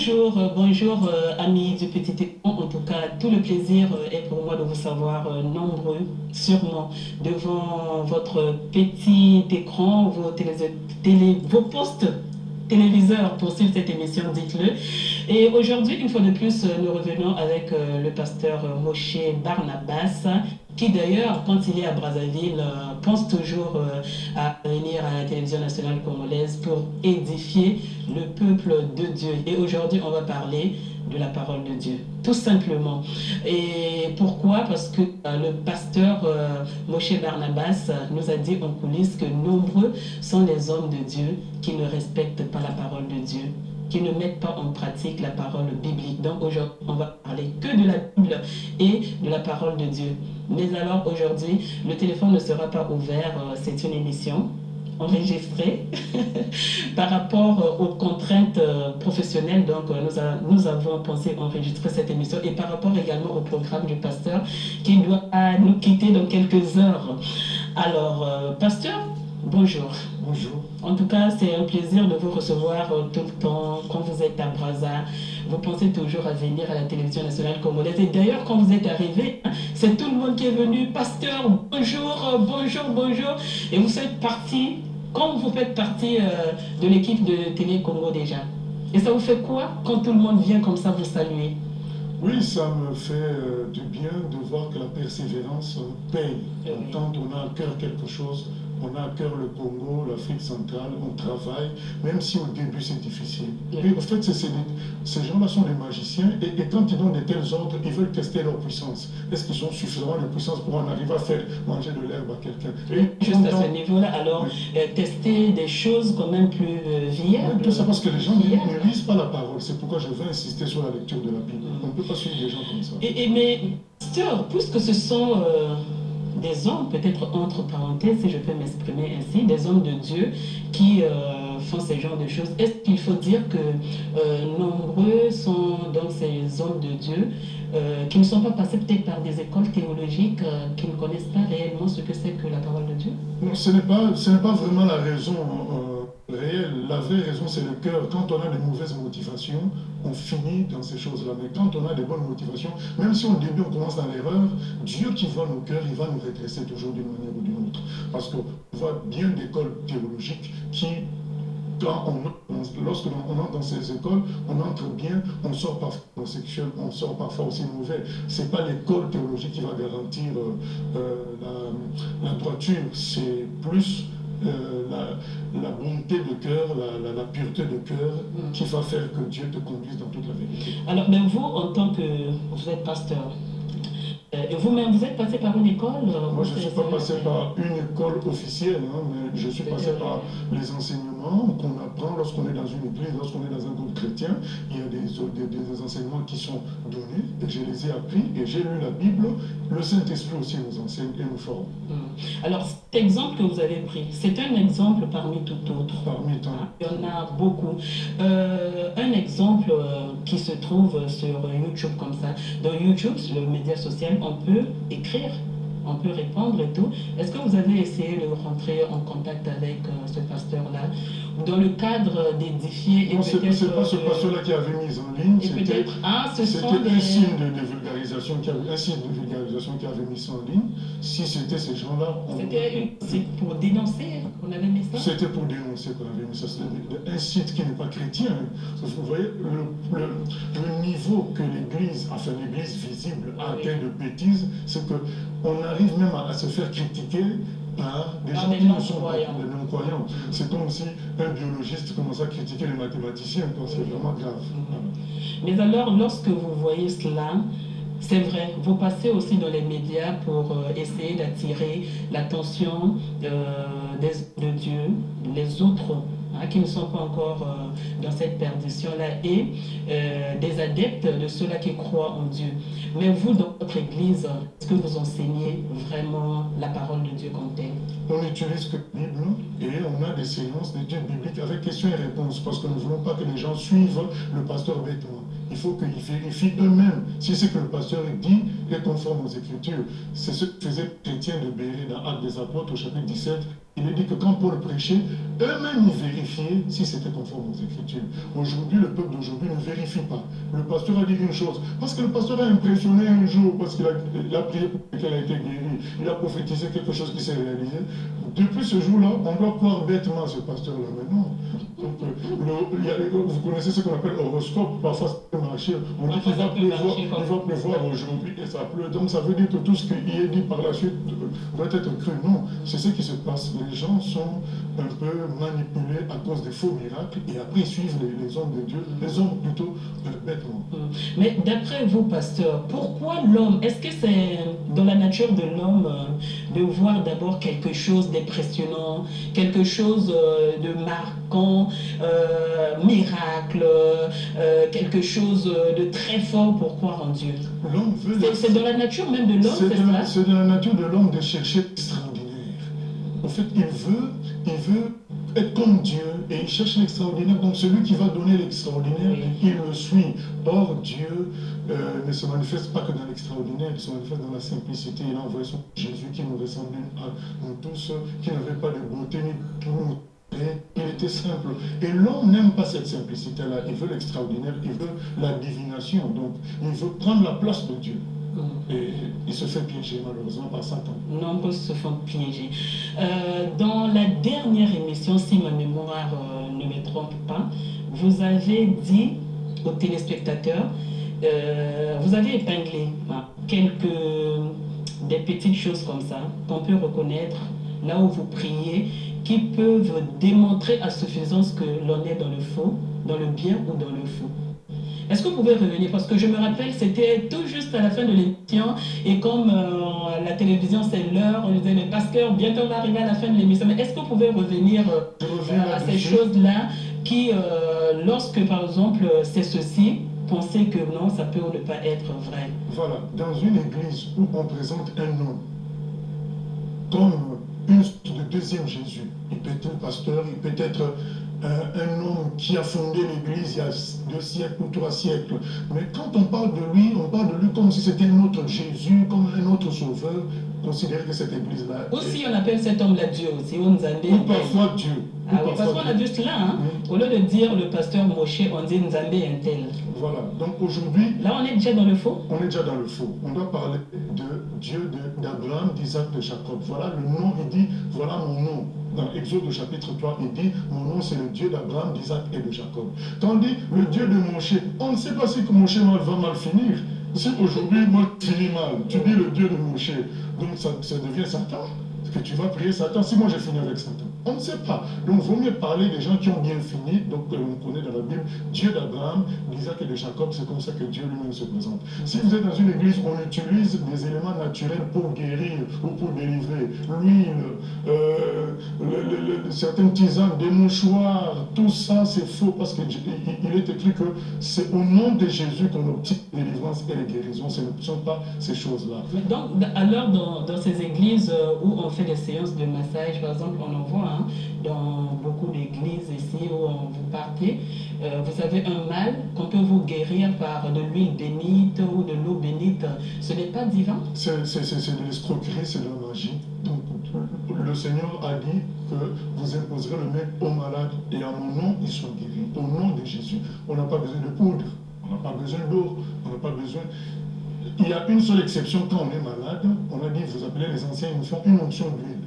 Bonjour amis du petit écran. En tout cas, tout le plaisir est pour moi de vous savoir nombreux, sûrement, devant votre petit écran, vos postes téléviseurs pour suivre cette émission, dites-le. Et aujourd'hui, une fois de plus, nous revenons avec le pasteur Moshe Barnabas, qui d'ailleurs, quand il est à Brazzaville, pense toujours à venir à la télévision nationale congolaise pour édifier le peuple de Dieu. Et aujourd'hui, on va parler de la parole de Dieu, tout simplement. Et pourquoi? Parce que le pasteur Moshe Barnabas nous a dit en coulisses que nombreux sont les hommes de Dieu qui ne respectent pas la parole de Dieu, qui ne mettent pas en pratique la parole biblique. Donc aujourd'hui, on va parler que de la Bible et de la parole de Dieu. Mais alors aujourd'hui, le téléphone ne sera pas ouvert, c'est une émission enregistrée par rapport aux contraintes professionnelles. Donc nous avons pensé enregistrer cette émission et par rapport également au programme du pasteur qui doit nous quitter dans quelques heures. Alors, pasteur, bonjour. Bonjour. En tout cas, c'est un plaisir de vous recevoir tout le temps. Quand vous êtes à Brazza, vous pensez toujours à venir à la télévision nationale congolaise. Et d'ailleurs, quand vous êtes arrivé, c'est tout le monde qui est venu. Pasteur, bonjour, bonjour, bonjour. Et vous faites partie, quand vous faites partie de l'équipe de Télé Congo déjà. Et ça vous fait quoi quand tout le monde vient comme ça vous saluer? Oui, ça me fait du bien de voir que la persévérance paye. Oui. Quand on a à cœur quelque chose, on a à cœur le Congo, l'Afrique centrale, on travaille, même si au début c'est difficile. Oui. Et en fait, ces gens-là sont des magiciens et quand ils donnent de tels ordres, ils veulent tester leur puissance. Est-ce qu'ils ont suffisamment de puissance pour en arriver à faire manger de l'herbe à quelqu'un? Juste à ce niveau-là, alors, tester des choses quand même plus viables. Tout ça parce que les gens ne lisent pas la parole. C'est pourquoi je veux insister sur la lecture de la Bible. On ne peut pas suivre des gens comme ça. Mais, pasteur, puisque ce sont des hommes, peut-être entre parenthèses, si je peux m'exprimer ainsi, des hommes de Dieu qui font ce genre de choses, est-ce qu'il faut dire que nombreux sont donc ces hommes de Dieu qui ne sont pas passés peut-être par des écoles théologiques, qui ne connaissent pas réellement ce que c'est que la parole de Dieu? Non, ce n'est pas vraiment la raison réelle. La vraie raison, c'est le cœur. Quand on a des mauvaises motivations, on finit dans ces choses-là. Mais quand on a des bonnes motivations, même si au début on commence dans l'erreur, Dieu qui voit nos cœurs, il va nous redresser toujours d'une manière ou d'une autre. Parce qu'on voit bien d'écoles théologiques qui, lorsque l'on entre dans ces écoles, on entre bien, on sort parfois homosexuel, on sort parfois aussi mauvais. Ce n'est pas l'école théologique qui va garantir la droiture, c'est plus la bonté de cœur, la pureté de cœur qui va faire que Dieu te conduise dans toute la vérité. Alors, mais vous, en tant que vous êtes pasteur, et vous-même, vous êtes passé par une école? Moi, je ne suis pas passé par une école officielle, hein, mais je suis passé par les enseignements qu'on apprend lorsqu'on est dans une église, lorsqu'on est dans un groupe chrétien. Il y a des enseignements qui sont donnés, et je les ai appris, et j'ai lu la Bible. Le Saint-Esprit aussi nous enseigne et nous forme. Alors, cet exemple que vous avez pris, c'est un exemple parmi tout autre. Parmi tant. Il y en a beaucoup. Un exemple qui se trouve sur YouTube comme ça. Dans YouTube, sur le média social, on peut écrire, on peut répondre et tout. Est-ce que vous avez essayé de rentrer en contact avec ce pasteur-là dans le cadre d'édifier et non, c'est pas ce pasteur-là qui avait mis en ligne. C'était un signe de vulgarisation qui avait mis ça en ligne. Si c'était ces gens-là... C'est pour dénoncer qu'on avait mis ça? C'était pour dénoncer qu'on avait mis ça. C'est un site qui n'est pas chrétien. Vous voyez, le niveau que l'Église, enfin l'Église visible, a atteint de bêtises, c'est qu'on arrive même à se faire critiquer par des gens qui ne sont pas des non-croyants. C'est comme si un biologiste commençait à critiquer les mathématiciens, c'est vraiment grave. Mais alors, lorsque vous voyez cela, c'est vrai, vous passez aussi dans les médias pour essayer d'attirer l'attention de Dieu, les autres qui ne sont pas encore dans cette perdition-là, et des adeptes de ceux-là qui croient en Dieu. Mais vous, dans votre église, est-ce que vous enseignez vraiment la parole de Dieu comme telle? On n'utilise que la Bible et on a des séances d'études bibliques avec questions et réponses parce que nous ne voulons pas que les gens suivent le pasteur bêtement. Il faut qu'ils vérifient eux-mêmes si ce que le pasteur dit est conforme aux Écritures. C'est ce que faisait Chrétien de Béret dans Actes des Apôtres au chapitre 17. il est dit que quand Paul prêchait, eux-mêmes ils vérifiaient si c'était conforme aux Écritures. Aujourd'hui, le peuple d'aujourd'hui ne vérifie pas. Le pasteur a dit une chose, parce que le pasteur a impressionné un jour, parce qu'il a prié pour qu'elle a été guérie, il a prophétisé quelque chose qui s'est réalisé. Depuis ce jour-là, on doit croire bêtement ce pasteur-là. Mais non. Donc, vous connaissez ce qu'on appelle horoscope, parfois ça peut marcher. On dit qu'il va pleuvoir aujourd'hui et ça pleut. Donc ça veut dire que tout ce qui est dit par la suite doit être cru. Non, c'est ce qui se passe. Les gens sont un peu manipulés à cause des faux miracles et après ils suivent les hommes de Dieu, les hommes plutôt bêtement. Mais d'après vous, pasteur, pourquoi l'homme, est-ce que c'est dans la nature de l'homme de voir d'abord quelque chose d'impressionnant, quelque chose de marquant, miracle, quelque chose de très fort pour croire en Dieu? C'est dans la nature même de l'homme, c'est ça? C'est dans la nature de l'homme de chercher l'extraordinaire. En fait, il veut être comme Dieu et il cherche l'extraordinaire. Donc celui qui va donner l'extraordinaire, il le suit. Or, Dieu ne se manifeste pas que dans l'extraordinaire, il se manifeste dans la simplicité. Il a envoyé son Jésus qui nous ressemblait à nous tous, qui n'avait pas de beauté ni tout. Il était simple. Et l'homme n'aime pas cette simplicité-là. Il veut l'extraordinaire, il veut la divination. Donc, il veut prendre la place de Dieu. Et il se fait piéger malheureusement par Satan. Nombreux se font piéger. Dans la dernière émission, si ma mémoire ne me trompe pas, vous avez dit aux téléspectateurs, vous avez épinglé des petites choses comme ça qu'on peut reconnaître là où vous priez, qui peuvent démontrer à suffisance que l'on est dans le faux, dans le bien ou dans le faux. Est-ce que vous pouvez revenir? Parce que je me rappelle, c'était tout juste à la fin de l'émission, et comme la télévision c'est l'heure, on disait, mais pasteur, bientôt on va arriver à la fin de l'émission. Mais est-ce que vous pouvez revenir à ces choses-là qui, lorsque par exemple c'est ceci, pensez que non, ça peut ne pas être vrai? Voilà, dans une église où on présente un homme comme une sorte de deuxième Jésus, il peut être un pasteur, il peut être un homme qui a fondé l'église il y a 2 siècles ou 3 siècles. Mais quand on parle de lui, on parle de lui comme si c'était un autre Jésus, comme un autre sauveur. Considérer que cette église-là... Aussi, on appelle cet homme-là Dieu aussi, ou parfois Dieu. Ah oui, parce qu'on a vu cela, hein? Au lieu de dire le pasteur Moshe, on dit Nzambé un tel. Voilà, donc aujourd'hui... Là, on est déjà dans le faux? On est déjà dans le faux. On doit parler de Dieu d'Abraham, d'Isaac, de Jacob. Voilà le nom, il dit, voilà mon nom. Dans Exode chapitre 3, il dit, mon nom c'est le Dieu d'Abraham, d'Isaac et de Jacob. Tandis le Dieu de Moshe, on ne sait pas si Moshe va mal finir. Si aujourd'hui, moi, je finis mal, tu dis le Dieu de Moshe, donc ça devient Satan. Que tu vas prier Satan, si moi j'ai fini avec Satan. On ne sait pas. Donc, il vaut mieux parler des gens qui ont bien fini, donc on connaît dans la Bible, Dieu d'Abraham, d'Isaac et de Jacob, c'est comme ça que Dieu lui-même se présente. Si vous êtes dans une église, on utilise des éléments naturels pour guérir ou pour délivrer. L'huile, certaines tisanes, des mouchoirs, tout ça c'est faux parce qu'il est écrit que c'est au nom de Jésus qu'on obtient les délivrances et les guérisons. Ce ne sont pas ces choses-là. Donc, alors, dans ces églises où on fait des séances de massage, par exemple, on en voit dans beaucoup d'églises ici où vous partez, vous avez un mal qu'on peut vous guérir par de l'huile bénite ou de l'eau bénite. Ce n'est pas divin? C'est de l'escroquerie, c'est de la magie. Donc, le Seigneur a dit que vous imposerez le main aux malades et à mon nom, ils sont guéris. Au nom de Jésus. On n'a pas besoin de poudre, on n'a pas besoin d'eau, on n'a pas besoin... Il y a une seule exception quand on est malade. On a dit, vous appelez les anciens, ils nous font une onction d'huile.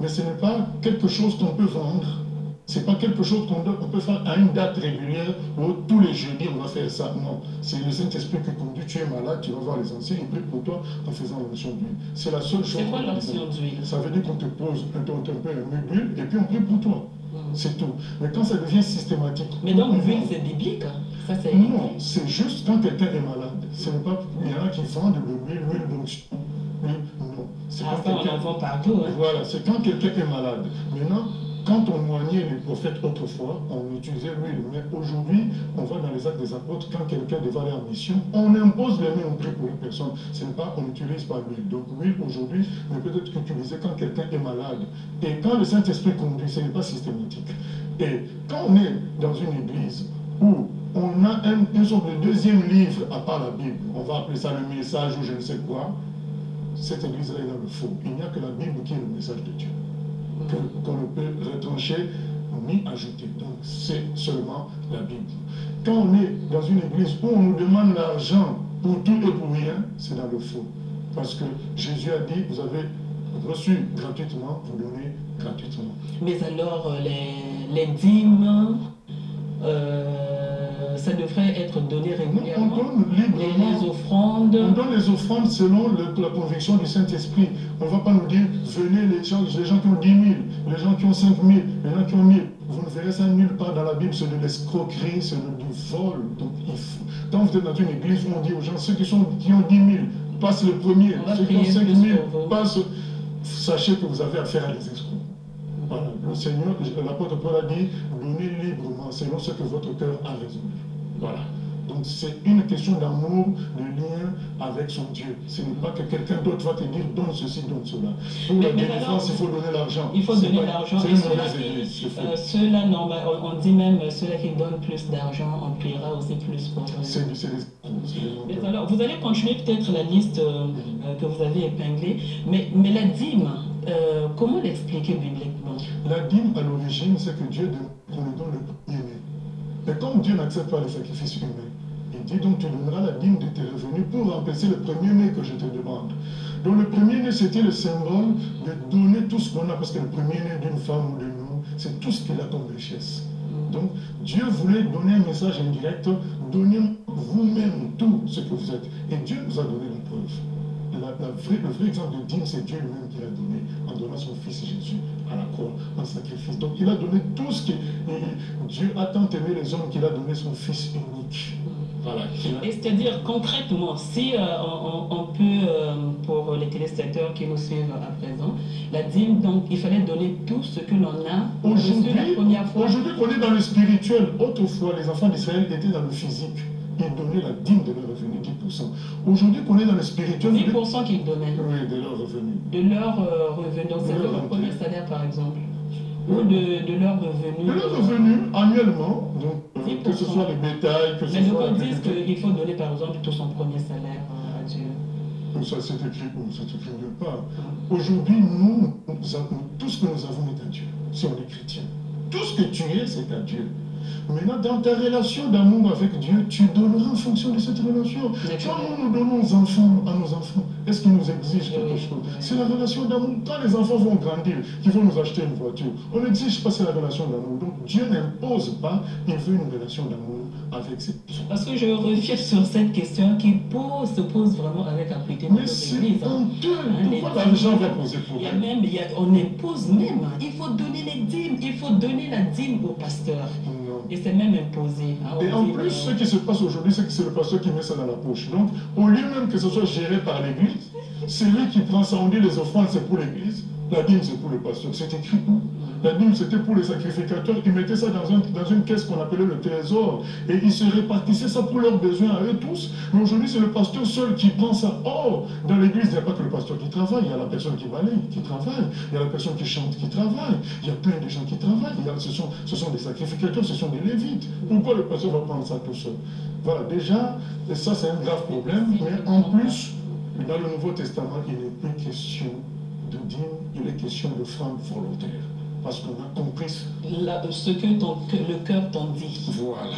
Mais ce n'est pas quelque chose qu'on peut vendre. Ce n'est pas quelque chose qu'on peut faire à une date régulière où tous les jeudis on va faire ça. Non, c'est le Saint-Esprit qui conduit. Tu es malade, tu vas voir les anciens, ils prient pour toi en faisant l'onction d'huile. C'est la seule chose. C'est quoi l'onction d'huile? Ça veut dire qu'on te pose un peu d'huile et puis on prie pour toi. C'est tout. Mais quand ça devient systématique... Mais donc l'huile c'est biblique? Ça, non, c'est juste quand quelqu'un est malade. Ce n'est pas... Il y en a qui vendent de l'huile d'onction. Non. Ah, ça on en vend partout. Hein. Voilà, c'est quand quelqu'un est malade. Maintenant, quand on moignait les prophètes autrefois, on utilisait l'huile. Mais aujourd'hui, on va dans les actes des apôtres, quand quelqu'un devait aller en mission, on impose les mains, on prie pour une personne. Ce n'est pas, on n'utilise pas l'huile. Donc l'huile aujourd'hui ne peut être qu'utilisée quand quelqu'un est malade. Et quand le Saint-Esprit conduit, ce n'est pas systématique. Et quand on est dans une église où on a une sorte de deuxième livre à part la Bible, on va appeler ça le message ou je ne sais quoi, cette église-là est dans le faux. Il n'y a que la Bible qui est le message de Dieu. qu'on ne peut retrancher ni ajouter. Donc c'est seulement la Bible. Quand on est dans une église où on nous demande l'argent pour tout et pour rien, c'est dans le faux. Parce que Jésus a dit, vous avez reçu gratuitement, vous donnez gratuitement. Mais alors, les dîmes, ça devrait être donné régulièrement. On donne librement. Les offrandes. On donne les offrandes selon la conviction du Saint-Esprit. On ne va pas nous dire, venez les gens qui ont 10 000, les gens qui ont 5 000, les gens qui ont 1000. Vous ne verrez ça nulle part dans la Bible, c'est de l'escroquerie, c'est du vol. Donc, quand vous êtes dans une église où on dit aux gens, ceux qui ont 10 000, passent le premier, ceux qui ont 5 000, passent. Sachez que vous avez affaire à des escrocs. Voilà. Le Seigneur, l'apôtre Paul a dit, donnez librement, selon ce que votre cœur a résolu. Voilà. Donc c'est une question d'amour, de lien avec son Dieu. Ce n'est pas que quelqu'un d'autre va te dire, donne ceci, donne cela. Pour la délivrance, il faut donner l'argent. Il faut donner l'argent. C'est une mauvaise église. Ceux-là, on dit même, ceux-là qui donnent plus d'argent, on priera aussi plus pour eux. C'est mais alors, vous allez continuer peut-être la liste que vous avez épinglée, mais la dîme, comment l'expliquer bibliquement? La dîme, à l'origine, c'est que Dieu nous donne le premier-né. Mais comme Dieu n'accepte pas les sacrifices humains, il dit donc tu donneras la dîme de tes revenus pour remplacer le premier-né que je te demande. Donc le premier-né, c'était le symbole de donner tout ce qu'on a, parce que le premier-né d'une femme ou de nous, c'est tout ce qu'il a comme richesse. Donc Dieu voulait donner un message indirect, donnez vous-même tout ce que vous êtes. Et Dieu nous a donné la preuve. Le vrai exemple de dîme, c'est Dieu lui-même qui l'a donné en donnant son fils Jésus à la croix, en sacrifice. Donc il a donné tout ce que Dieu a tant aimé les hommes qu'il a donné son fils unique. Voilà. Et c'est-à-dire concrètement, si on peut, pour les téléspectateurs qui nous suivent à présent, la dîme, donc il fallait donner tout ce que l'on a reçu la première fois. Aujourd'hui, on est dans le spirituel. Autrefois, les enfants d'Israël étaient dans le physique. Ils donnaient la dîme de leur revenu, 10%. Aujourd'hui, qu'on est dans le spirituel... 10% qu'ils donnaient. Oui, de leur revenu. De leur revenu. Donc, c'est leur premier salaire, par exemple. Ou de leur revenu. De leur revenu, annuellement. Donc, que ce soit le bétail, que ce soit... Mais nous disent qu'il faut donner, par exemple, tout son premier salaire à Dieu. Ça, c'est écrit où? C'est écrit nulle part. Aujourd'hui, nous, tout ce que nous avons est à Dieu. Si on est chrétien. Tout ce que tu es, c'est à Dieu. Maintenant, dans ta relation d'amour avec Dieu, tu donneras en fonction de cette relation. Quand nous donnons à nos enfants, est-ce qu'ils nous exigent quelque chose? C'est la relation d'amour. Quand les enfants vont grandir, qu'ils vont nous acheter une voiture, on n'exige pas, c'est la relation d'amour. Donc Dieu n'impose pas, il veut une relation d'amour avec ses personnes. Parce que je reviens sur cette question qui se pose vraiment avec acuité. Mais c'est honteux. Pourquoi l'argent va poser problème? On impose même. Il faut donner les dîmes. Il faut donner la dîme au pasteur. Et c'est même imposé. Et en plus, ce qui se passe aujourd'hui, c'est que c'est le pasteur qui met ça dans la poche. Donc, au lieu même que ce soit géré par l'église, c'est lui qui prend ça. On dit les offrandes, c'est pour l'église. La dîme, c'est pour le pasteur. C'est écrit où? La dîme, c'était pour les sacrificateurs. Ils mettaient ça dans une caisse qu'on appelait le trésor. Et ils se répartissaient ça pour leurs besoins à eux tous. Mais aujourd'hui, c'est le pasteur seul qui prend ça. Or, dans l'église, il n'y a pas que le pasteur qui travaille. Il y a la personne qui balaye, qui travaille. Il y a la personne qui chante, qui travaille. Il y a plein de gens qui travaillent. Ce sont des sacrificateurs, ce sont des lévites. Pourquoi le pasteur va prendre ça tout seul? Voilà, déjà, et ça, c'est un grave problème. Mais en plus, dans le Nouveau Testament, il n'est plus question de dîme, il est question de femme volontaire. Parce qu'on a compris ce que le cœur t'en dit. Voilà.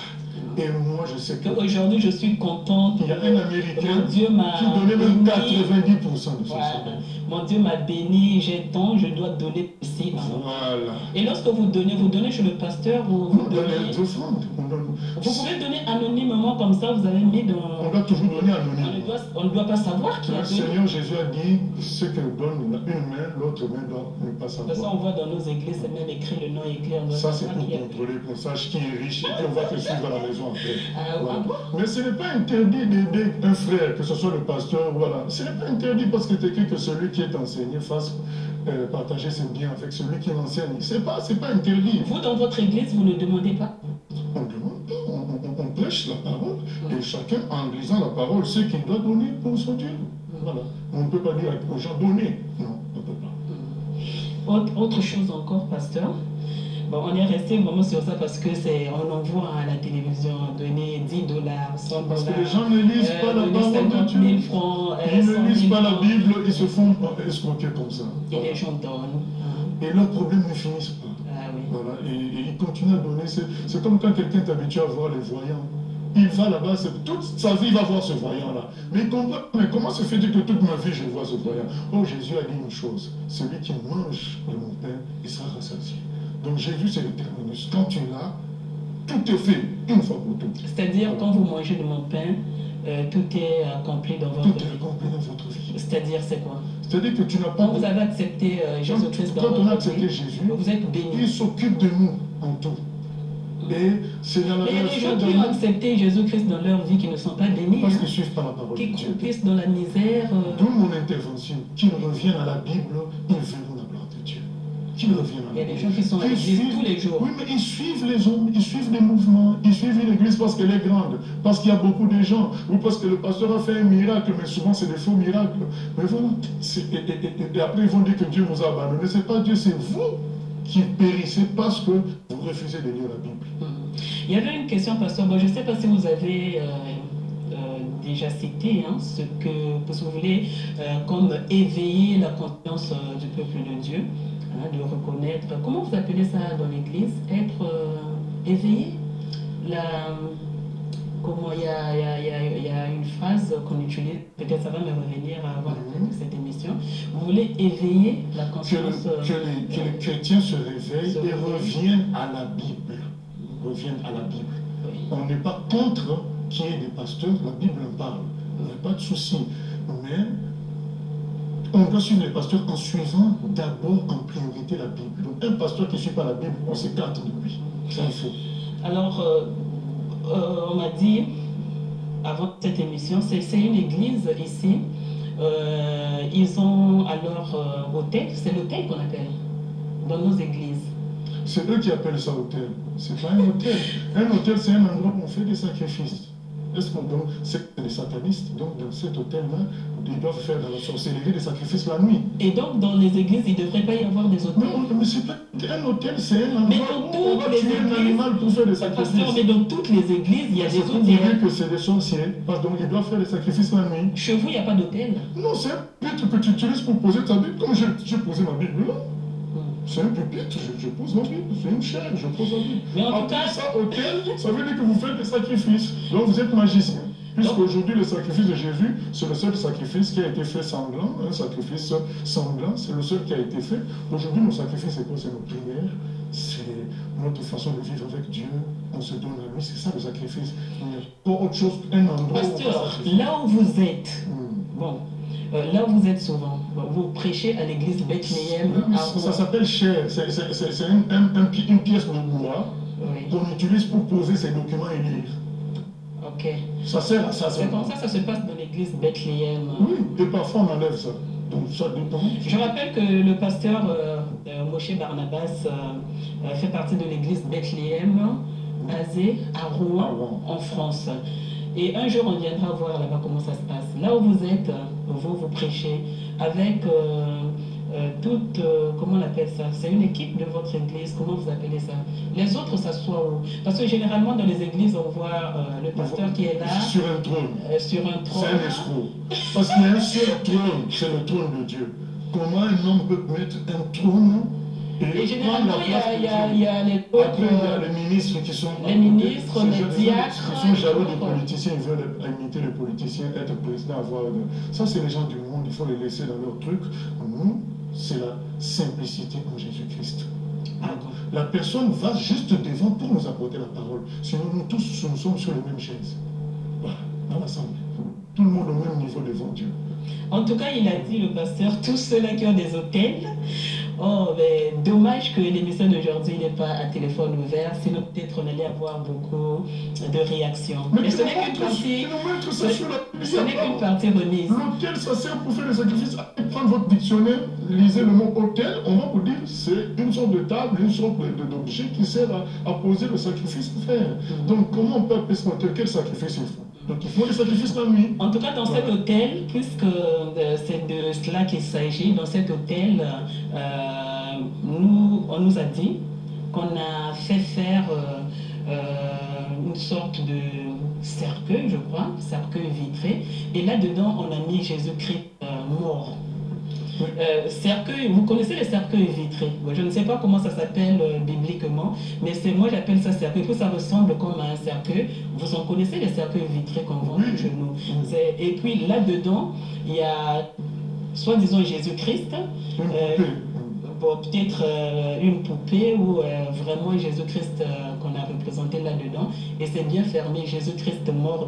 Et moi, je sais que... Aujourd'hui, je suis contente. Il y a un Américain qui donnait même 90% de son salaire. Mon Dieu m'a béni, j'ai tant, je dois donner aussi. Voilà. Et lorsque vous donnez chez le pasteur, vous donnez des offrandes. Vous pouvez donner anonymement comme ça, vous avez mis dans... On doit toujours donner anonymement. On ne doit pas savoir qui a donné. Le Seigneur Jésus a dit, ce que donne une main, l'autre main doit ne pas savoir. Ça, on voit dans nos églises, c'est même écrit, le nom est écrit. Ça, c'est pour contrôler, qu'on sache qui est riche, et puis on va te suivre à la maison après. Voilà. Mais ce n'est pas interdit d'aider un frère, que ce soit le pasteur, voilà. Ce n'est pas interdit parce que c'est écrit que celui qui est enseigné fasse partager ses biens avec celui qui l'enseigne. C'est pas interdit. Vous, dans votre église, vous ne demandez pas? On demande pas, on prêche la parole, et chacun, en lisant la parole, sait qu'il doit donner pour son Dieu. Voilà. On ne peut pas dire aux gens donner. Non, on ne peut pas. Autre chose encore, pasteur. Bon, on est resté vraiment sur ça parce que on en voit à la télévision donner $10, $100. Parce que les gens ne lisent pas la parole de 50 000 francs, Ils 100 ne lisent 000 pas la francs. Bible, ils se font escroquer comme ça. Et les gens donnent. Et leurs problèmes ne finissent pas. Ah oui. Voilà. Et ils continuent à donner. C'est comme quand quelqu'un est habitué à voir les voyants. Il va là-bas, toute sa vie, il va voir ce voyant-là. Mais il comprend, mais comment se fait-il que toute ma vie, je vois ce voyant? Oh, Jésus a dit une chose, celui qui mange de mon pain, il sera rassasié. Donc Jésus, c'est le terminus. Quand tu l'as, tout est fait, une fois pour toutes. C'est-à-dire, quand vous mangez de mon pain, tout est accompli dans votre vie. Tout est accompli dans votre vie. C'est-à-dire, c'est quoi? C'est-à-dire que tu n'as pas... Quand vous avez accepté Jésus-Christ dans votre vie, quand on a accepté Jésus, vous êtes béni. il s'occupe de nous en tout. Et c'est dans la Mais il y a des relation gens qui ont accepté Jésus-Christ dans leur vie qui ne sont pas bénis, parce qu'ils ne suivent pas la parole qui de Dieu. croupissent dans la misère. D'où mon intervention. Qu'ils reviennent à la Bible, ils verront la gloire de Dieu. Qu'ils reviennent à la Bible. Il y a des gens qui sont à l'église tous les jours. Oui, mais ils suivent les hommes, ils suivent les mouvements, ils suivent une église parce qu'elle est grande, parce qu'il y a beaucoup de gens, ou parce que le pasteur a fait un miracle, mais souvent c'est des faux miracles. Mais voilà, et après ils vont dire que Dieu nous a abandonnés. C'est pas Dieu, c'est vous qui périssez parce que vous refusez de lire la Bible. Il y avait une question, pasteur. Bon, je ne sais pas si vous avez déjà cité ce que vous voulez comme éveiller la conscience du peuple de Dieu, de reconnaître. Comment vous appelez ça dans l'Église? Être éveillé. Comment il y a une phrase qu'on utilise, peut-être ça va me revenir avant cette émission. Vous voulez éveiller la conscience. Que les chrétiens se réveillent et reviennent à la Bible. Reviennent à la Bible. Oui. On n'est pas contre qu'il y ait des pasteurs, la Bible en parle. Il n'y a pas de souci. Mais on doit suivre les pasteurs en suivant d'abord en priorité la Bible. Donc un pasteur qui ne suit pas la Bible, on s'écarte de lui. C'est un faux. Alors, on m'a dit, avant cette émission, c'est une église ici. Ils ont alors hôtel, c'est l'hôtel qu'on appelle dans nos églises. C'est eux qui appellent ça hôtel. C'est pas un hôtel. Un hôtel, c'est un endroit où on fait des sacrifices. Est-ce qu'on donc c'est des satanistes, donc dans cet hôtel-là, ils doivent faire dans la sorcellerie des sacrifices la nuit. Et donc dans les églises, il ne devrait pas y avoir des hôtels. Non, mais c'est pas un hôtel, c'est un endroit où on va tuer un animal pour faire des sacrifices. Pasteur, mais dans toutes les églises, il y a des hôtels. Vous dire que hôtels. c'est des sorciers, parce que ils doivent faire des sacrifices la nuit. Chez vous, il n'y a pas d'hôtel. Non, c'est un pupitre que tu utilises pour poser ta Bible, comme j'ai posé ma Bible là. C'est un pupitre, je pose ma Bible, c'est une chaîne, je pose ma Bible. Mais en tout Après cas, ça, hôtel, ça veut dire que vous faites des sacrifices. Donc vous êtes magicien. Puisqu'aujourd'hui, le sacrifice de Jésus, c'est le seul sacrifice qui a été fait sanglant. Un sacrifice sanglant, c'est le seul qui a été fait. Aujourd'hui, nos sacrifices, c'est quoi? C'est nos prières, c'est notre façon de vivre avec Dieu. On se donne à lui, c'est ça le sacrifice. Il n'y a pas autre chose, un endroit où on va pasteur, sacrifier. là où vous êtes, bon, là où vous êtes souvent, vous prêchez à l'église Bethléem à Ça Rouen. s'appelle chair, c'est une pièce de bois Oui. qu'on utilise pour poser ses documents et lire. Ok. Ça sert à ça. C'est comme ça que ça se passe dans l'église Bethléem. Oui, et parfois on enlève ça. Donc ça dépend. Je rappelle que le pasteur Moshe Barnabas fait partie de l'église Bethléem, basée à Rouen, en France. Et un jour, on viendra voir là-bas comment ça se passe. Là où vous êtes, vous prêchez avec toute, comment on appelle ça? C'est une équipe de votre église, comment vous appelez ça? Les autres s'assoient où? Parce que généralement, dans les églises, on voit le pasteur qui est là. Sur un trône. Sur un trône. C'est un escroc. Parce qu'il y a un seul trône, c'est le trône de Dieu. Comment un homme peut mettre un trône et généralement, il y a les autres. Après, il y a les ministres qui sont. Les ministres, les diacres. Ils sont jaloux des politiciens, ils veulent imiter les politiciens, être président, avoir. Ça, c'est les gens du monde, il faut les laisser dans leur truc. Nous, c'est la simplicité en Jésus-Christ. La personne va juste devant pour nous apporter la parole. Sinon, nous tous, nous sommes sur les mêmes chaises. Voilà, dans l'assemblée. Tout le monde au même niveau devant Dieu. En tout cas, il a dit, le pasteur, tous ceux-là qui ont des hôtels. Oh, mais dommage que l'émission d'aujourd'hui n'est pas à téléphone ouvert, sinon peut-être on allait avoir beaucoup de réactions. Mais ce n'est qu'une partie. Ce n'est qu'une partie remise. L'hôtel, ça sert pour faire des sacrifices. Prendre votre dictionnaire, lisez le mot hôtel, on va vous dire c'est une sorte de table, une sorte d'objet qui sert à poser le sacrifice à faire. Donc comment on peut appeler ce hôtel? Quel sacrifice il faut? Donc il faut des sacrifices la nuit. En tout cas, dans cet hôtel, puisque c'est de cela qu'il s'agit, dans cet hôtel, on nous a dit qu'on a fait faire une sorte de cercueil, je crois, cercueil vitré. Et là-dedans, on a mis Jésus-Christ mort. Cercueil, vous connaissez les cercueils vitrés. Bon, je ne sais pas comment ça s'appelle bibliquement, mais moi j'appelle ça cercueil, que ça ressemble comme à un cercueil. Vous en connaissez les cercueils vitrés qu'on vend chez nous. Et puis là-dedans, il y a soi-disant Jésus-Christ, bon, peut-être une poupée ou vraiment Jésus-Christ qu'on a représenté là-dedans. Et c'est bien fermé, Jésus-Christ mort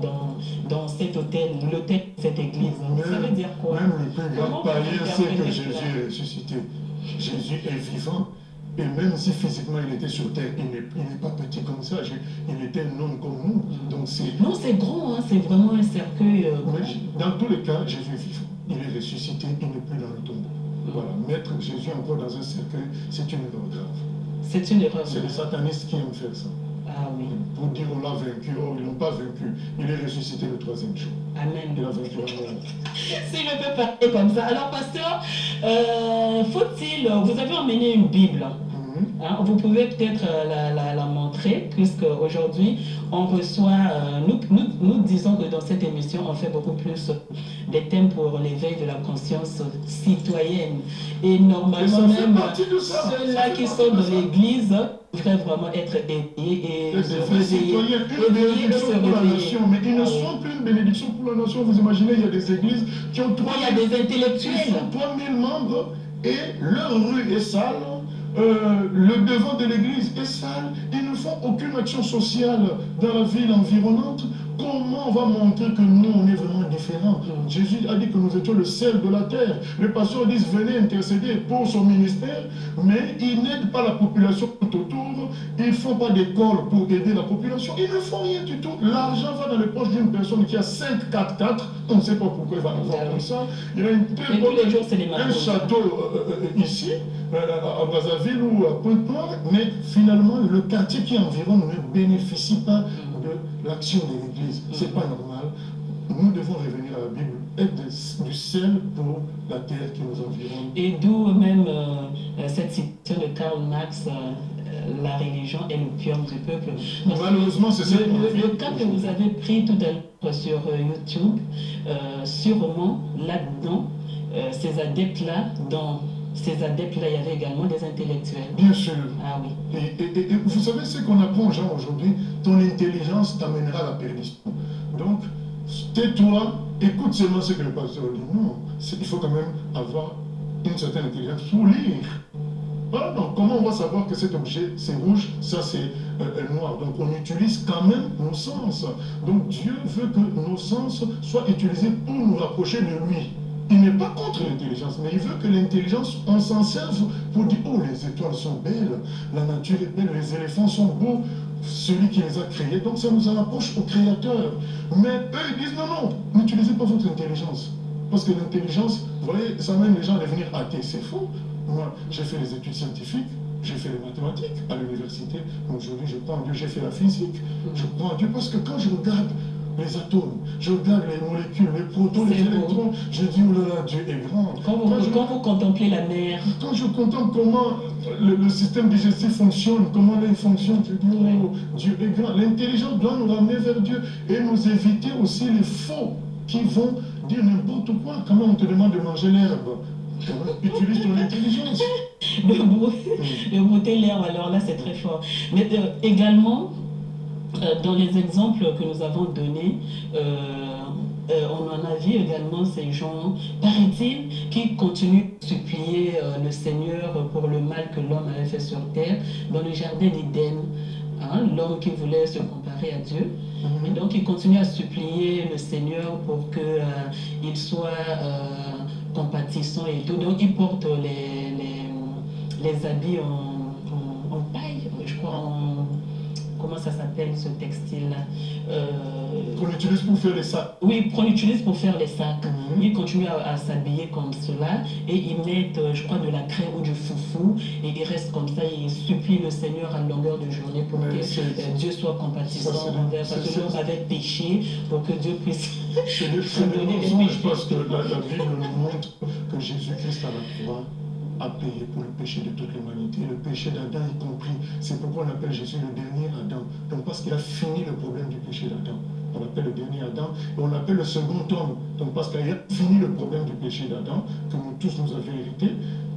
dans cet hôtel, l'hôtel de cette église. Ça veut dire quoi? Même le plus grand palier, c'est que Jésus est ressuscité. Jésus est vivant. Et même si physiquement il était sur terre, il n'est pas petit comme ça. Il était un homme comme nous. Donc non, c'est grand, hein, c'est vraiment un cercueil. Dans tous les cas, Jésus est vivant. Il est ressuscité, il n'est plus dans le tombeau. Voilà, mettre Jésus encore dans un cercueil, c'est une erreur grave. C'est une erreur. C'est les satanistes qui aiment faire ça. Ah oui. Pour dire on l'a vaincu, oh, ils n'ont pas vaincu. Il est ressuscité le 3e jour. Amen. Il a vaincu la mort. Si je peux parler comme ça. Alors, pasteur, faut-il, vous avez emmené une Bible. Hein, vous pouvez peut-être la montrer, puisque aujourd'hui, on reçoit, nous disons que dans cette émission, on fait beaucoup plus des thèmes pour l'éveil de la conscience citoyenne. Et normalement, même ceux-là qui sont dans l'église devraient vraiment être éveillés et se citoyens, une bénédiction pour la nation, mais ils ne sont plus une bénédiction pour la nation. Vous imaginez, il y a des églises qui ont 3000 il y a des intellectuels. 3000 membres et leur rue est sale. Le devant de l'église est sale, ils ne font aucune action sociale dans la ville environnante. Comment on va montrer que nous, on est vraiment différents? Jésus a dit que nous étions le sel de la terre. Les pasteurs disent venez intercéder pour son ministère, mais ils n'aident pas la population tout autour. Ils ne font pas d'école pour aider la population. Ils ne font rien du tout. L'argent va dans les poches d'une personne qui a 5 4x4. On ne sait pas pourquoi il va avoir comme ça. Il a une très bonne, un château ici, à Brazzaville ou à Pointe-Noire, mais finalement, le quartier qui environne ne bénéficie pas de l'action de l'Église. C'est pas normal. Nous devons revenir à la Bible, être du sel pour la terre qui nous environne. Et d'où même cette citation de Karl Marx, la religion est l'opium du peuple. Malheureusement, c'est le cas que vous avez pris tout à l'heure sur YouTube, sûrement là-dedans, ces adeptes-là, il y avait également des intellectuels. Bien sûr. Ah oui. Et vous savez ce qu'on apprend aux gens aujourd'hui? Ton intelligence t'amènera à la perdition. Donc, tais-toi, écoute seulement ce que le pasteur dit. Non, il faut quand même avoir une certaine intelligence pour lire. Voilà, donc comment on va savoir que cet objet c'est rouge, ça c'est noir? Donc on utilise quand même nos sens. Donc Dieu veut que nos sens soient utilisés pour nous rapprocher de lui. Il n'est pas contre l'intelligence, mais il veut que l'intelligence, on s'en serve pour dire, oh, les étoiles sont belles, la nature est belle, les éléphants sont beaux, celui qui les a créés, donc ça nous en rapproche au Créateur. Mais eux, ils disent, non, non, n'utilisez pas votre intelligence. Parce que l'intelligence, vous voyez, ça amène les gens à devenir athées, c'est faux. Moi, j'ai fait les études scientifiques, j'ai fait les mathématiques à l'université, aujourd'hui je crois en Dieu, j'ai fait la physique, je crois en Dieu parce que quand je regarde les atomes, je regarde les molécules, les protons, les électrons, je dis, oh là là, Dieu est grand. Quand vous contemplez la mer. Quand je contemple comment le système digestif fonctionne, comment il fonctionne, je dis, oh, Dieu est grand. L'intelligence doit nous ramener vers Dieu et nous éviter aussi les faux qui vont dire n'importe quoi. Comment on te demande de manger l'herbe? Utilise ton intelligence. De brouter l'herbe, alors là c'est très fort. Mais également, dans les exemples que nous avons donnés, on en a vu également ces gens, paraît-il, qui continuent de supplier le Seigneur pour le mal que l'homme avait fait sur terre dans le jardin d'Éden. Hein, l'homme qui voulait se comparer à Dieu. Et donc il continue à supplier le Seigneur pour qu'il soit compatissant et tout. Donc il porte les habits en paille, je crois, comment ça s'appelle ce textile-là qu'on utilise pour faire les sacs. Oui, qu'on utilise pour faire les sacs. Ils continuent à s'habiller comme cela et ils mettent, je crois, de la crème ou du foufou et ils restent comme ça et ils supplient le Seigneur à longueur de journée pour que Dieu soit compatissant envers, parce que l'homme avait péché pour que Dieu puisse donner des mensonges parce que la Bible nous montre que Jésus-Christ à la croix a payé pour le péché de toute l'humanité, le péché d'Adam y compris. C'est pourquoi on appelle Jésus le dernier Adam. Donc parce qu'il a fini le problème du péché d'Adam. On l'appelle le dernier Adam, et on l'appelle le second homme. Donc parce qu'il a fini le problème du péché d'Adam, que nous tous nous avions hérité,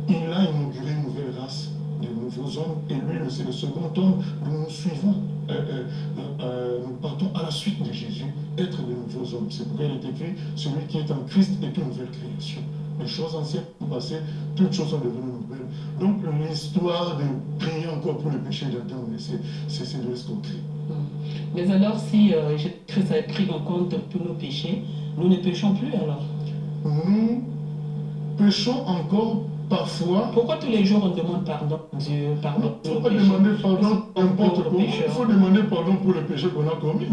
il a inauguré une nouvelle race, de nouveaux hommes, et lui, c'est le second homme dont nous suivons. Nous partons à la suite de Jésus, être de nouveaux hommes. C'est pourquoi il est écrit, celui qui est en Christ est une nouvelle création. Les choses anciennes sont passées, toutes choses sont devenues nouvelles. Donc l'histoire de prier encore pour le péché d'Adam, c'est de l'escroquerie. Mais alors, si Christ avait pris en compte tous nos péchés, nous ne péchons plus alors? Nous péchons encore parfois. Pourquoi tous les jours on demande pardon à Dieu, pardon Il ne faut pas demander pardon n'importe comment. Il faut demander pardon pour le péché qu'on a commis.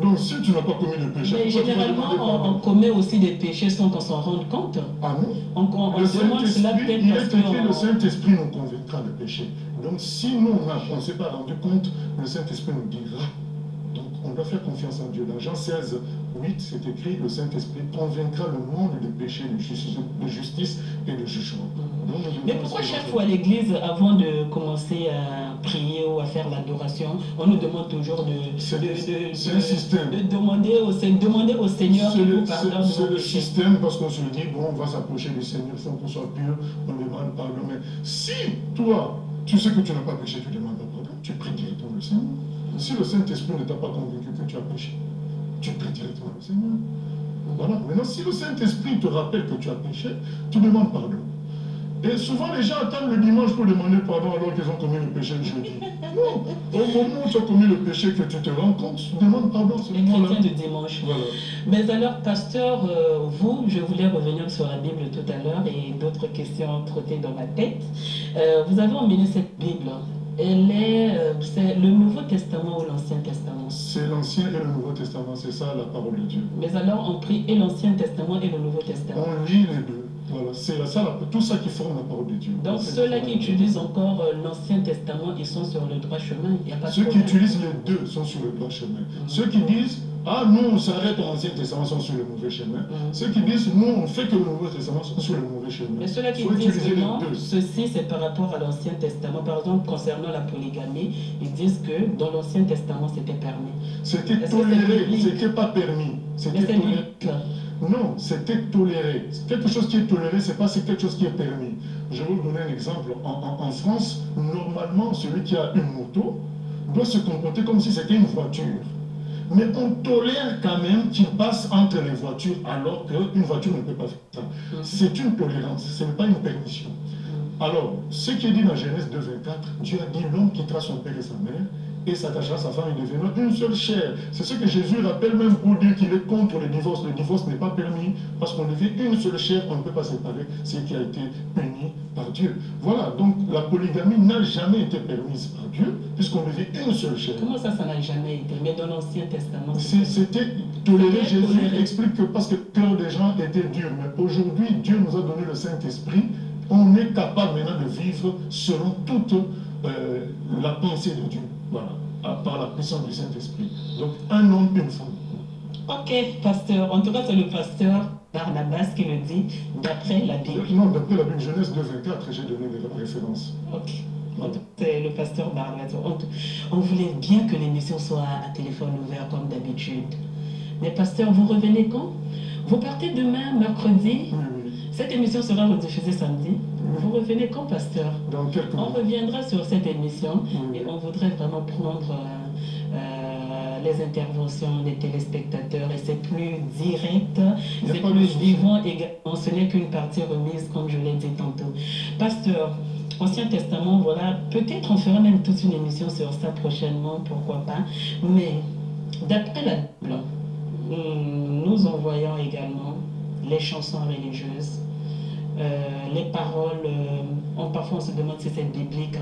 Donc si tu n'as pas commis le péché, mais généralement on commet aussi des péchés sans qu'on s'en rende compte. Ah non? On demande cela peut-être il parce est écrit, le Saint-Esprit nous convaincra de péché. Donc si nous on ne s'est pas rendu compte, le Saint-Esprit nous dira. Donc on doit faire confiance en Dieu. Dans Jean 16, 8, c'est écrit, le Saint-Esprit convaincra le monde de péché, de justice et de jugement. Donc, mais pourquoi chaque fois à l'église, avant de commencer à prier ou à faire l'adoration, on nous demande toujours de demander au Seigneur qu'il nous pardonne de nos péchés? C'est le système parce qu'on se dit, bon, on va s'approcher du Seigneur, il faut qu'on soit pur, on demande pardon. Mais si toi, tu sais que tu n'as pas péché, tu demandes pas pardon, tu pries directement le Seigneur. Si le Saint-Esprit ne t'a pas convaincu que tu as péché, tu pries directement le Seigneur. Voilà. Maintenant, si le Saint-Esprit te rappelle que tu as péché, tu demandes pardon. Et souvent, les gens attendent le dimanche pour demander pardon alors qu'ils ont commis le péché le jeudi. Non. Au moment où tu as commis le péché, que tu te rends compte, tu demandes pardon. Les chrétiens de dimanche. Voilà. Mais alors, pasteur, vous, je voulais revenir sur la Bible tout à l'heure et d'autres questions trottées dans ma tête. Vous avez emmené cette Bible. C'est le Nouveau Testament ou l'Ancien Testament? C'est l'Ancien et le Nouveau Testament, c'est ça la parole de Dieu. Mais alors on prie et l'Ancien Testament et le Nouveau Testament. On lit les deux. Voilà, c'est ça, tout ça qui forme la parole de Dieu. Donc ceux-là qui utilisent encore l'Ancien Testament, ils sont sur le droit chemin. Il y a pas de Ceux qui utilisent les deux sont sur le droit chemin. Ceux qui disent, ah nous on s'arrête au Ancien Testament sont sur le mauvais chemin. Ceux qui disent, nous on fait que le Nouveau Testament sont sur le mauvais chemin. Mais ceux-là qui disent que non, ceci c'est par rapport à l'Ancien Testament. Par exemple, concernant la polygamie, ils disent que dans l'Ancien Testament c'était permis. C'était toléré, c'était pas permis. C'était toléré. Non, c'était toléré. Quelque chose qui est toléré, c'est pas quelque chose qui est permis. Je vais vous donner un exemple. En France, normalement, celui qui a une moto doit se comporter comme si c'était une voiture. Mais on tolère quand même qu'il passe entre les voitures alors qu'une voiture ne peut pas faire ça. C'est une tolérance, ce n'est pas une permission. Alors, ce qui est dit dans Genèse 2,24, Dieu a dit l'homme quittera son père et sa mère et s'attachera à sa femme et deviendra une seule chair. C'est ce que Jésus rappelle même pour dire qu'il est contre le divorce. Le divorce n'est pas permis parce qu'on devient une seule chair, on ne peut pas séparer ce qui a été puni par Dieu. Voilà, donc la polygamie n'a jamais été permise par Dieu puisqu'on devient une seule chair. Comment ça n'a jamais été? Mais dans l'Ancien Testament, c'était toléré. Jésus explique que parce que le cœur des gens était dur. Mais aujourd'hui, Dieu nous a donné le Saint-Esprit. On est capable maintenant de vivre selon toute la pensée de Dieu. Voilà, par la puissance du Saint-Esprit. Donc, un homme, une femme. Ok, pasteur. En tout cas, c'est le pasteur Barnabas qui le dit d'après la Bible. Non, d'après la Bible, Genèse 2,24, j'ai donné les références. Ok. C'est le pasteur Barnabas. On voulait bien que l'émission soit à téléphone ouvert comme d'habitude. Mais pasteur, vous revenez quand? Vous partez demain, mercredi? Oui. Cette émission sera rediffusée samedi. Vous revenez quand, pasteur? Dans quelques mois. On reviendra sur cette émission et on voudrait vraiment prendre les interventions des téléspectateurs et c'est plus direct, c'est plus vivant également. Ce n'est qu'une partie remise, comme je l'ai dit tantôt. Pasteur, Ancien Testament, voilà, peut-être on fera même toute une émission sur ça prochainement, pourquoi pas. Mais d'après la Bible, nous en voyons également les chansons religieuses, les paroles, parfois on se demande si c'est biblique.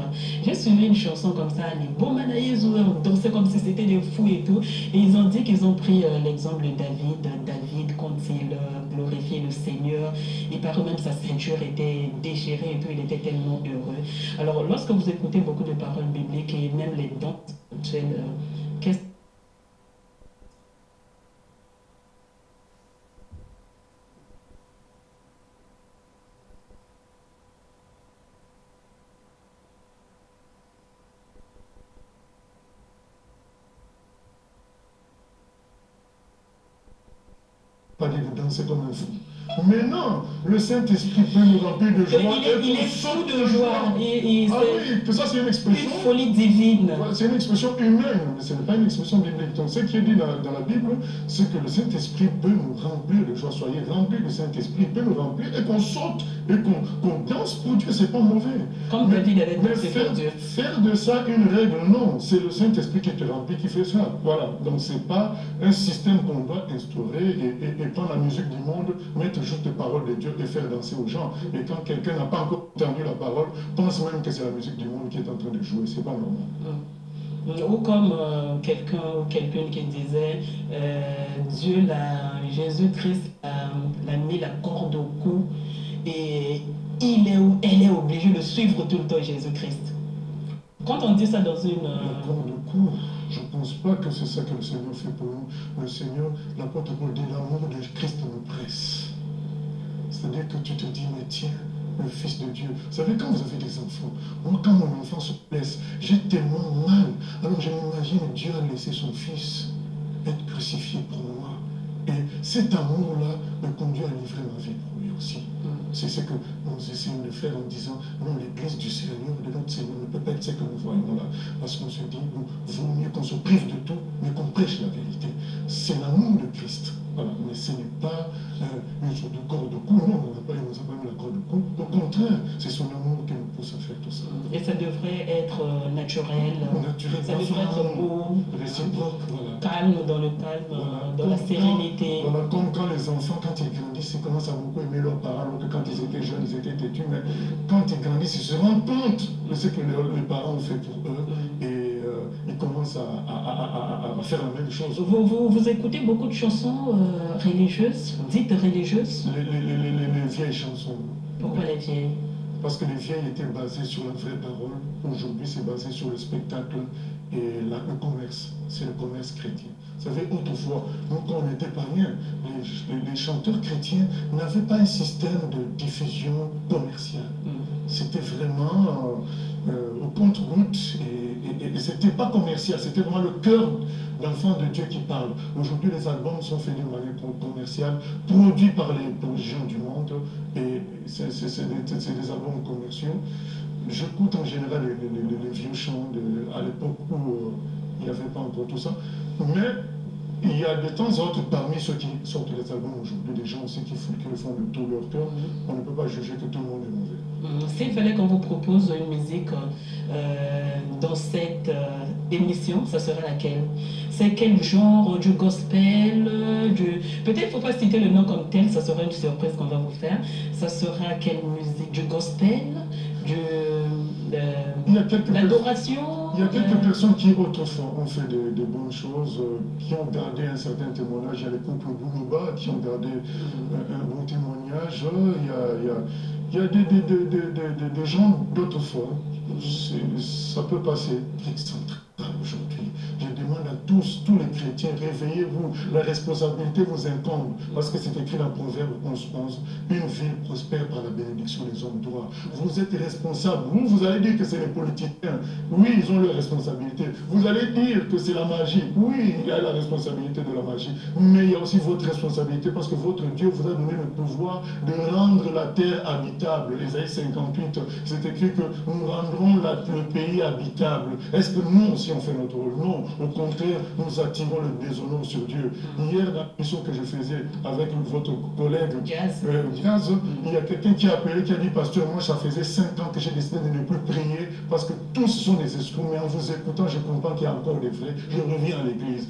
J'ai suivi une chanson comme ça, les Bomanaïs, où on dansait comme si c'était des fous et tout. Et ils ont dit qu'ils ont pris l'exemple de David. David, quand il glorifiait le Seigneur, il paraît même sa ceinture était déchirée et tout, il était tellement heureux. Alors, lorsque vous écoutez beaucoup de paroles bibliques et même les danses, qu'est-ce pas dire danser comme un fou. Mais non, le Saint-Esprit peut nous remplir de joie. Il est fou de joie. Ah oui, ça c'est une expression. Une folie divine. C'est une expression humaine, mais ce n'est pas une expression biblique. Donc ce qui est dit dans la Bible, c'est que le Saint-Esprit peut nous remplir de joie. Soyez remplis du Saint-Esprit, peut nous remplir et qu'on saute et qu'on danse pour Dieu, c'est pas mauvais. Comme David avait dansé pour Dieu. Faire de ça une règle, non. C'est le Saint-Esprit qui te remplit, qui fait ça. Voilà. Donc c'est pas un système qu'on doit instaurer et prendre la musique du monde, mettre juste les paroles de Dieu et faire danser aux gens. Et quand quelqu'un n'a pas encore entendu la parole, pense même que c'est la musique du monde qui est en train de jouer. C'est pas normal. Ou comme quelqu'un qui disait Jésus-Christ l'a mis la corde au cou et elle est obligée de suivre tout le temps Jésus-Christ. Quand on dit ça dans une... La corde au cou, je ne pense pas que c'est ça que le Seigneur fait pour nous. Le Seigneur, l'apôtre Paul dit, l'amour de Christ nous presse. C'est-à-dire que tu te dis, mais tiens, le Fils de Dieu. Vous savez, quand vous avez des enfants, moi, quand mon enfant se blesse, j'ai tellement mal. Alors je m'imagine, Dieu a laissé son Fils être crucifié pour moi. Et cet amour-là me conduit à livrer ma vie pour lui aussi. C'est ce que nous essayons de faire en disant, non, l'Église du Seigneur, de notre Seigneur, ne peut pas être ce que nous voyons là. Parce qu'on se dit, vaut mieux qu'on se prive de tout, mais qu'on prêche la vérité. C'est l'amour de Christ. Voilà. Mais ce n'est pas une sorte de corde au cou. Non, on n'a pas mis la corde au cou. Au contraire, c'est son amour qui nous pousse à faire tout ça. Et ça devrait être naturel. Ça devrait être beau, réciproque, voilà. Calme, dans le calme, voilà. Dans la sérénité. Voilà, comme quand les enfants, quand ils grandissent, ils commencent à beaucoup aimer leurs parents, alors que quand ils étaient jeunes, ils étaient têtus. Mais quand ils grandissent, ils se rendent compte de ce que les parents ont fait pour eux. Et ils commencent à faire la même chose. Vous écoutez beaucoup de chansons religieuses, dites religieuses? Les vieilles chansons. Pourquoi les vieilles? Parce que les vieilles étaient basées sur la vraie parole. Aujourd'hui, c'est basé sur le spectacle et le commerce. C'est le commerce chrétien. Vous savez, autrefois, nous, quand on était païens, les chanteurs chrétiens n'avaient pas un système de diffusion commerciale. C'était vraiment au compte-gouttes et c'était pas commercial, c'était vraiment le cœur d'enfant de Dieu qui parle. Aujourd'hui, les albums sont faits d'une manière commerciale, produits par les gens du monde, et c'est des albums commerciaux. J'écoute en général les vieux chants à l'époque où il n'y avait pas encore tout ça, mais il y a de temps en temps, parmi ceux qui sortent des albums aujourd'hui, des gens aussi qui le font de tout leur cœur, on ne peut pas juger que tout le monde est mauvais. S'il fallait qu'on vous propose une musique dans cette émission, ça serait laquelle? C'est quel genre? Du gospel? Peut-être qu'il ne faut pas citer le nom comme tel, ça sera une surprise qu'on va vous faire. Ça sera quelle musique? Du gospel? L'adoration? Il y a quelques personnes qui autrefois ont fait de bonnes choses, qui ont gardé un certain témoignage. Il y a les couples Boulouba qui ont gardé un bon témoignage. Il y a des gens d'autrefois. Ça peut passer excentrique aujourd'hui. Je demande à tous les chrétiens, réveillez-vous. La responsabilité vous incombe. Parce que c'est écrit dans Proverbe 11:11. Une ville prospère par la bénédiction des hommes droits. Vous êtes responsables. Vous allez dire que c'est les politiciens. Oui, ils ont leur responsabilité. Vous allez dire que c'est la magie. Oui, il y a la responsabilité de la magie. Mais il y a aussi votre responsabilité parce que votre Dieu vous a donné le pouvoir de rendre la terre habitable. Ésaïe 58, c'est écrit que nous rendrons le pays habitable. Est-ce que nous aussi on fait notre rôle? Non. Au contraire, nous attirons le déshonneur sur Dieu. Hier, dans l'émission que je faisais avec votre collègue Diaz, il y a quelqu'un qui a appelé, qui a dit, pasteur, moi ça faisait 5 ans que j'ai décidé de ne plus prier parce que tous sont des esprits, mais en vous écoutant, je comprends qu'il y a encore des vrais. Je reviens à l'église.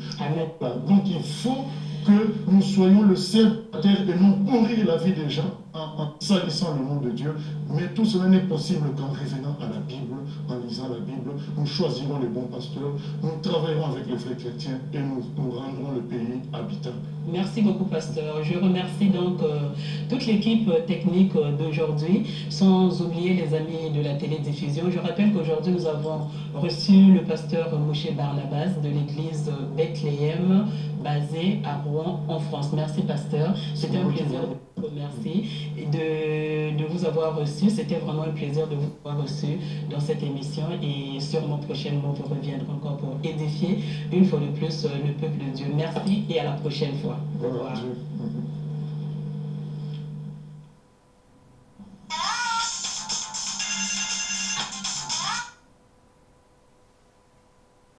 Donc il faut que nous soyons le sel de la terre et non pourrir la vie des gens en salissant le nom de Dieu. Mais tout cela n'est possible qu'en revenant à la Bible, en lisant la Bible. Nous choisirons les bons pasteurs, nous travaillerons avec les vrais chrétiens et nous rendrons le pays habitable. Merci beaucoup, pasteur. Je remercie donc toute l'équipe technique d'aujourd'hui, sans oublier les amis de la télédiffusion. Je rappelle qu'aujourd'hui, nous avons reçu le pasteur Moshe Barnabas de l'église Bethléem, basée à Rouen, en France. Merci, pasteur. C'était un plaisir de vous remercier et de vous avoir reçu. C'était vraiment un plaisir de vous avoir reçu dans cette émission et sûrement prochainement, vous reviendrez encore pour édifier une fois de plus le peuple de Dieu. Merci et à la prochaine fois. Au revoir.